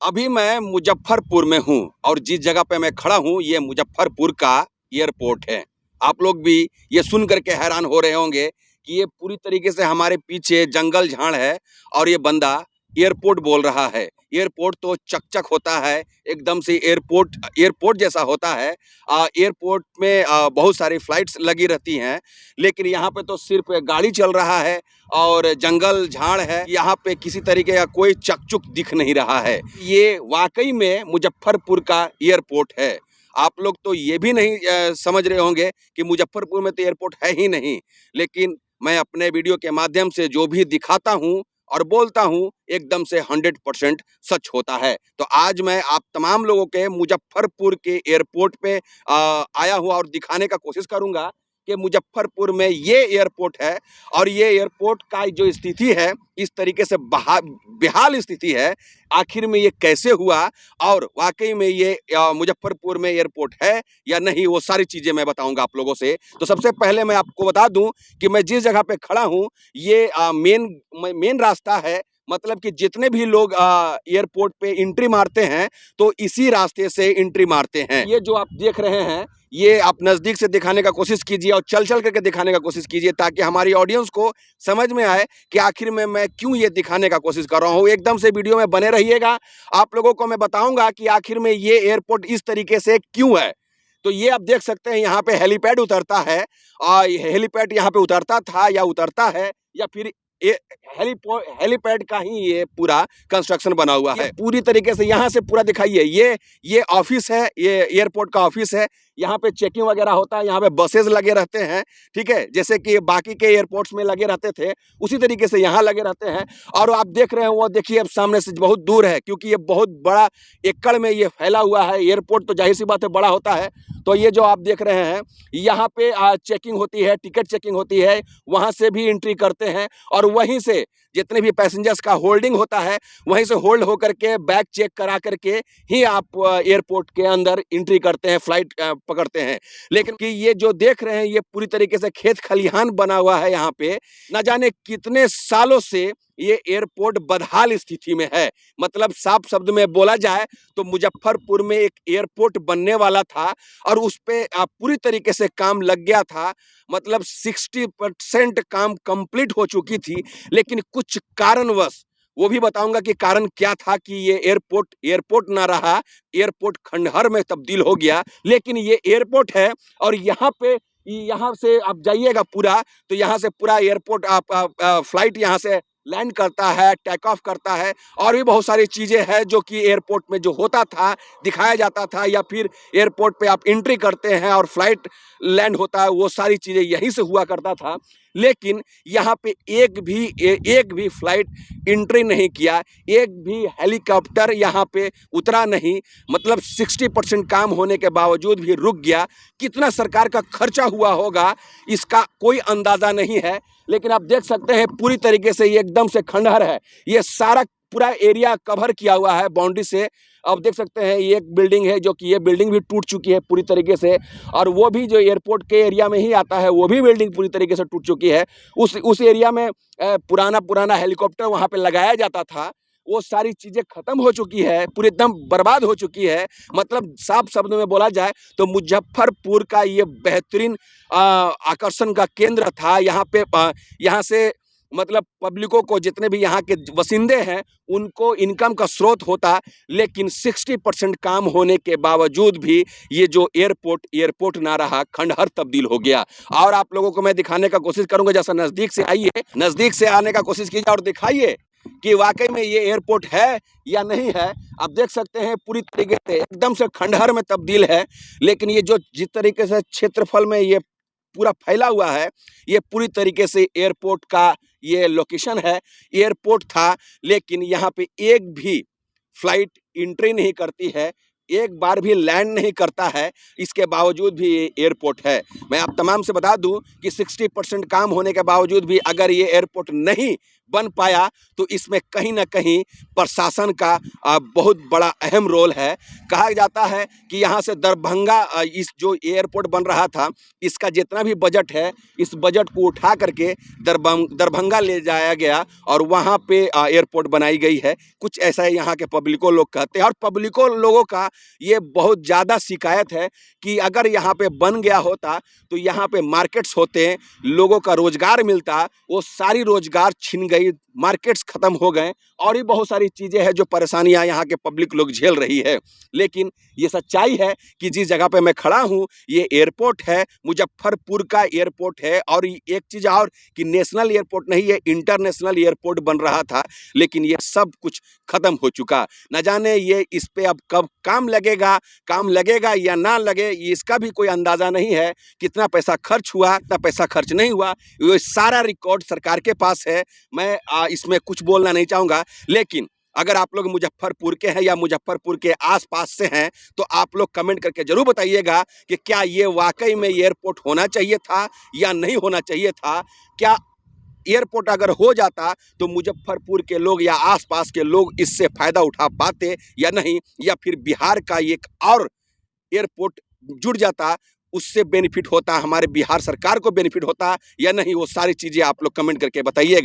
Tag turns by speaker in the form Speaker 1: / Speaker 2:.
Speaker 1: अभी मैं मुजफ्फरपुर में हूँ और जिस जगह पे मैं खड़ा हूँ ये मुजफ्फरपुर का एयरपोर्ट है। आप लोग भी ये सुन कर के हैरान हो रहे होंगे कि ये पूरी तरीके से हमारे पीछे जंगल झाड़ है और ये बंदा एयरपोर्ट बोल रहा है। एयरपोर्ट तो चक-चक होता है, एकदम से एयरपोर्ट एयरपोर्ट जैसा होता है। एयरपोर्ट में बहुत सारी फ्लाइट्स लगी रहती हैं, लेकिन यहाँ पे तो सिर्फ़ गाड़ी चल रहा है और जंगल झाड़ है। यहाँ पे किसी तरीके का कोई चक-चुक दिख नहीं रहा है। ये वाक़ई में मुज़फ्फ़रपुर का एयरपोर्ट है। आप लोग तो ये भी नहीं समझ रहे होंगे कि मुज़फ्फ़रपुर में तो एयरपोर्ट है ही नहीं। लेकिन मैं अपने वीडियो के माध्यम से जो भी दिखाता हूँ और बोलता हूँ, एकदम से 100% सच होता है। तो आज मैं आप तमाम लोगों के मुज़फ्फ़रपुर के एयरपोर्ट पे आया हूँ और दिखाने का कोशिश करूँगा कि मुज़फ्फ़रपुर में ये एयरपोर्ट है और ये एयरपोर्ट का जो स्थिति है, इस तरीके से बेहाल स्थिति है। आखिर में ये कैसे हुआ और वाक़ई में ये मुज़फ्फ़रपुर में एयरपोर्ट है या नहीं, वो सारी चीज़ें मैं बताऊँगा आप लोगों से। तो सबसे पहले मैं आपको बता दूँ कि मैं जिस जगह पे खड़ा हूँ, ये मेन रास्ता है। मतलब कि जितने भी लोग एयरपोर्ट पे एंट्री मारते हैं, तो इसी रास्ते से एंट्री मारते हैं। ये जो आप देख रहे हैं, ये आप नज़दीक से दिखाने का कोशिश कीजिए और चल-चल करके दिखाने का कोशिश कीजिए ताकि हमारी ऑडियंस को समझ में आए कि आखिर में मैं क्यों ये दिखाने का कोशिश कर रहा हूँ। एकदम से वीडियो में बने रहिएगा। आप लोगों को मैं बताऊँगा कि आखिर में ये एयरपोर्ट इस तरीके से क्यों है। तो ये आप देख सकते हैं यहाँ पे हेलीपैड उतरता है और हेलीपैड यहाँ पे उतरता था या उतरता है या फिर ये हेलीपैड का ही ये पूरा कंस्ट्रक्शन बना हुआ है। पूरी तरीके से यहाँ से पूरा दिखाइए, ये ऑफिस है, ये एयरपोर्ट का ऑफिस है। यहाँ पे चेकिंग वगैरह होता है, यहाँ पे बसेस लगे रहते हैं, ठीक है? जैसे कि बाकी के एयरपोर्ट्स में लगे रहते थे, उसी तरीके से यहाँ लगे रहते हैं। और आप देख रहे हैं वो देखिए अब सामने से बहुत दूर है क्योंकि ये बहुत बड़ा एकड़ में ये फैला हुआ है। एयरपोर्ट तो ज़ाहिर-सी बात है बड़ा होता है। तो ये जो आप देख रहे हैं, यहाँ पे चेकिंग होती है, टिकट चेकिंग होती है, वहाँ से भी एंट्री करते हैं और वहीं से जितने भी पैसेंजर्स का होल्डिंग होता है, वहीं से होल्ड होकर के बैग चेक करा करके ही आप एयरपोर्ट के अंदर एंट्री करते हैं, फ्लाइट पकड़ते हैं। लेकिन कि ये जो देख रहे हैं, ये पूरी तरीके से खेत खलिहान बना हुआ है यहाँ पे। ना जाने कितने सालों से ये एयरपोर्ट बदहाल स्थिति में है। मतलब साफ शब्द में बोला जाए तो मुजफ्फरपुर में एक एयरपोर्ट बनने वाला था और उस पे पूरी तरीके से काम लग गया था। मतलब 60% काम कंप्लीट हो चुकी थी, लेकिन कुछ कारणवश, वो भी बताऊंगा कि कारण क्या था कि ये एयरपोर्ट ना रहा, एयरपोर्ट खंडहर में तब्दील हो गया। लेकिन ये एयरपोर्ट है और यहाँ से आप जाइएगा पूरा, तो यहाँ से पूरा एयरपोर्ट फ्लाइट यहाँ से लैंड करता है, टेक ऑफ करता है और भी बहुत सारी चीज़ें हैं जो कि एयरपोर्ट में जो होता था, दिखाया जाता था या फिर एयरपोर्ट पे आप एंट्री करते हैं और फ्लाइट लैंड होता है, वो सारी चीज़ें यहीं से हुआ करता था। लेकिन यहाँ पे एक भी फ्लाइट एंट्री नहीं किया, एक भी हेलीकॉप्टर यहाँ पे उतरा नहीं। मतलब 60% काम होने के बावजूद भी रुक गया। कितना सरकार का खर्चा हुआ होगा इसका कोई अंदाज़ा नहीं है। लेकिन आप देख सकते हैं पूरी तरीके से ये एकदम से खंडहर है। ये सारा पूरा एरिया कवर किया हुआ है बाउंड्री से। आप देख सकते हैं ये एक बिल्डिंग है जो कि ये बिल्डिंग भी टूट चुकी है पूरी तरीके से और वो भी जो एयरपोर्ट के एरिया में ही आता है, वो भी बिल्डिंग पूरी तरीके से टूट चुकी है। उस एरिया में पुराना हेलीकॉप्टर वहाँ पे लगाया जाता था, वो सारी चीज़ें ख़त्म हो चुकी है, पूरी एकदम बर्बाद हो चुकी है। मतलब साफ शब्दों में बोला जाए तो मुजफ्फरपुर का ये बेहतरीन आकर्षण का केंद्र था। यहाँ से मतलब पब्लिकों को, जितने भी यहाँ के वसिंदे हैं, उनको इनकम का स्रोत होता। लेकिन 60% काम होने के बावजूद भी ये जो एयरपोर्ट ना रहा, खंडहर तब्दील हो गया। और आप लोगों को मैं दिखाने का कोशिश करूँगा, जैसा नज़दीक से आइए, नज़दीक से आने का कोशिश कीजिए और दिखाइए कि वाकई में ये एयरपोर्ट है या नहीं है। आप देख सकते हैं पूरी तरीके से एकदम से खंडहर में तब्दील है। लेकिन ये जो जिस तरीके से क्षेत्रफल में ये पूरा फैला हुआ है, ये पूरी तरीके से एयरपोर्ट का ये लोकेशन है। एयरपोर्ट था, लेकिन यहाँ पे एक भी फ्लाइट एंट्री नहीं करती है, एक बार भी लैंड नहीं करता है। इसके बावजूद भी ये एयरपोर्ट है। मैं आप तमाम से बता दूं कि 60% काम होने के बावजूद भी अगर ये एयरपोर्ट नहीं बन पाया, तो इसमें कहीं न कहीं प्रशासन का बहुत बड़ा अहम रोल है। कहा जाता है कि यहाँ से दरभंगा इस जो एयरपोर्ट बन रहा था, इसका जितना भी बजट है, इस बजट को उठा करके दरभंगा ले जाया गया और वहाँ पे एयरपोर्ट बनाई गई है। कुछ ऐसा है यहाँ के पब्लिको लोग कहते हैं, और पब्लिको लोगों का ये बहुत ज़्यादा शिकायत है कि अगर यहाँ पे बन गया होता तो यहाँ पे मार्केट्स होते, लोगों का रोजगार मिलता, वो सारी रोजगार छिन गई, मार्केट्स खत्म हो गए और भी बहुत सारी चीज़ें हैं जो परेशानियां यहाँ के पब्लिक लोग झेल रही है। लेकिन ये सच्चाई है कि जिस जगह पे मैं खड़ा हूँ ये एयरपोर्ट है, मुजफ्फरपुर का एयरपोर्ट है। और एक चीज़ और कि नेशनल एयरपोर्ट नहीं, ये इंटरनेशनल एयरपोर्ट बन रहा था, लेकिन ये सब कुछ खत्म हो चुका। न जाने ये इस पे अब कब काम लगेगा या ना लगे, इसका भी कोई अंदाज़ा नहीं है। कितना पैसा खर्च हुआ, कितना पैसा खर्च नहीं हुआ, ये सारा रिकॉर्ड सरकार के पास है। मैं इसमें कुछ बोलना नहीं चाहूँगा, लेकिन अगर आप लोग मुजफ्फरपुर के हैं या मुजफ्फरपुर के आसपास से हैं तो आप लोग कमेंट करके ज़रूर बताइएगा कि क्या ये वाकई में एयरपोर्ट होना चाहिए था या नहीं होना चाहिए था। क्या एयरपोर्ट अगर हो जाता तो मुजफ्फरपुर के लोग या आसपास के लोग इससे फ़ायदा उठा पाते या नहीं, या फिर बिहार का एक और एयरपोर्ट जुड़ जाता, उससे बेनिफिट होता, हमारे बिहार सरकार को बेनिफिट होता या नहीं, वो सारी चीज़ें आप लोग कमेंट करके बताइएगा।